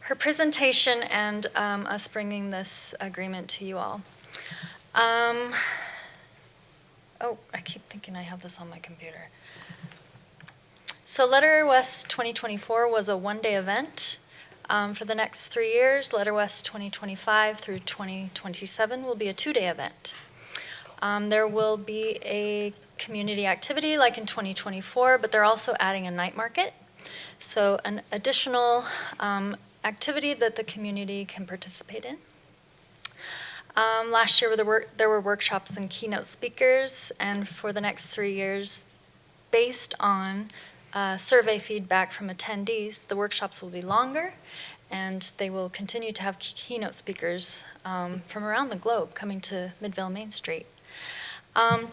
her presentation and us bringing this agreement to you all. Oh, I keep thinking I have this on my computer. So Letter West 2024 was a one-day event. For the next 3 years, Letter West 2025 through 2027 will be a 2-day event. There will be a community activity like in 2024, but they're also adding a night market. So an additional activity that the community can participate in. Last year there were workshops and keynote speakers, and for the next 3 years, based on survey feedback from attendees, the workshops will be longer, and they will continue to have keynote speakers from around the globe coming to Midvale Main Street.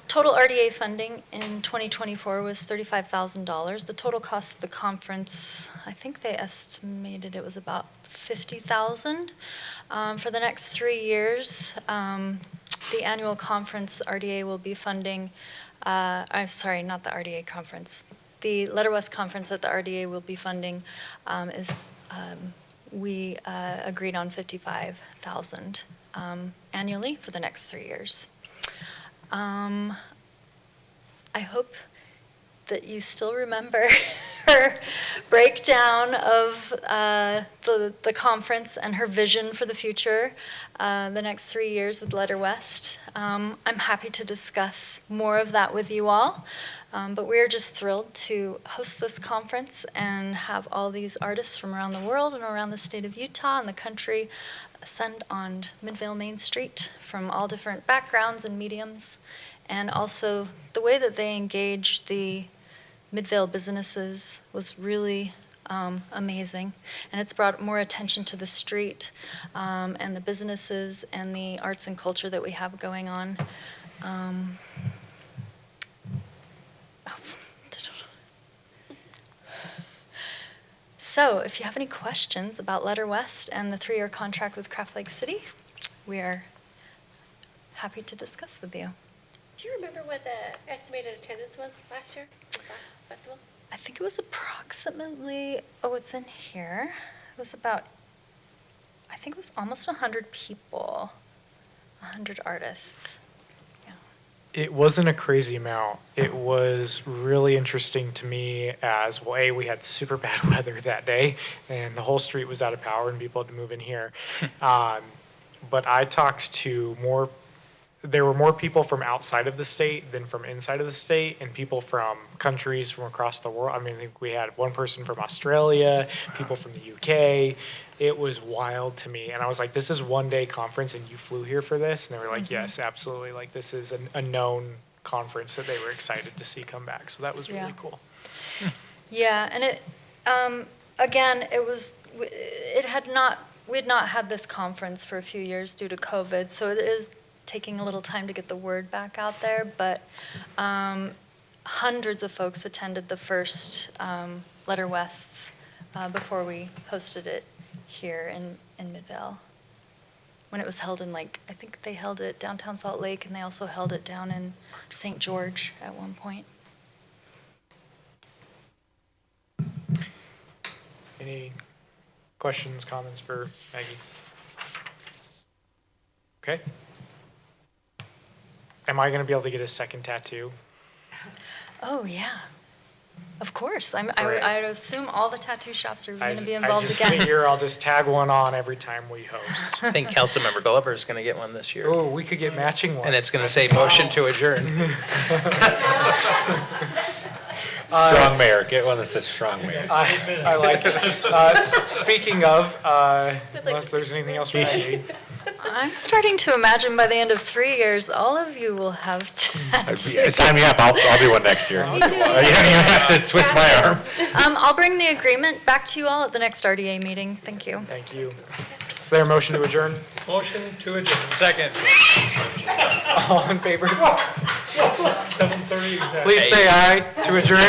Total RDA funding in 2024 was $35,000. The total cost of the conference, I think they estimated it was about $50,000. For the next 3 years, the annual conference, the RDA will be funding, I'm sorry, not the RDA conference. The Letter West conference that the RDA will be funding we agreed on $55,000 annually for the next 3 years. I hope that you still remember her breakdown of the conference and her vision for the future, the next 3 years with Letter West. I'm happy to discuss more of that with you all, but we're just thrilled to host this conference and have all these artists from around the world and around the state of Utah and the country ascend on Midvale Main Street from all different backgrounds and mediums, and also the way that they engage the Midvale businesses was really amazing, and it's brought more attention to the street and the businesses and the arts and culture that we have going on. So if you have any questions about Letter West and the 3-year contract with Craft Lake City, we are happy to discuss with you. Do you remember what the estimated attendance was last year, this last festival? I think it was approximately, oh, it's in here. It was about, I think it was almost 100 people, 100 artists. It wasn't a crazy amount. It was really interesting to me as, well, A, we had super bad weather that day, and the whole street was out of power, and people had to move in here. But I talked to there were more people from outside of the state than from inside of the state, and people from countries from across the world. I mean, I think we had one person from Australia, people from the UK. It was wild to me. And I was like, this is one-day conference, and you flew here for this? And they were like, yes, absolutely. Like, this is a known conference that they were excited to see come back. So that was really cool. Yeah, and it, again, we had not had this conference for a few years due to COVID, so it is taking a little time to get the word back out there, but hundreds of folks attended the first Letter Wests before we hosted it here in Midvale. When it was held in, I think they held it downtown Salt Lake, and they also held it down in St. George at one point. Any questions, comments for Maggie? Okay. Am I going to be able to get a second tattoo? Oh, yeah. Of course. Right. I'd assume all the tattoo shops are going to be involved I just again. figure I'll just tag one on every time we host. I think Councilmember Glover is going to get one this year. Oh, we could get matching ones. And it's going to say motion to adjourn. Strong mayor, get one that says strong mayor. I like it. Speaking of, unless there's anything else for Maggie. I'm starting to imagine by the end of 3 years, all of you will have tattoos. Sign me up, I'll do one next year. You don't even have to twist my arm. I'll bring the agreement back to you all at the next RDA meeting. Thank you. Thank you. Is there a motion to adjourn? Motion to adjourn. Second. All in favor? 7:30 exactly. Please say aye to adjourn.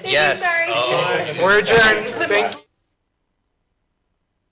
Yes. We're adjourned. Thank you.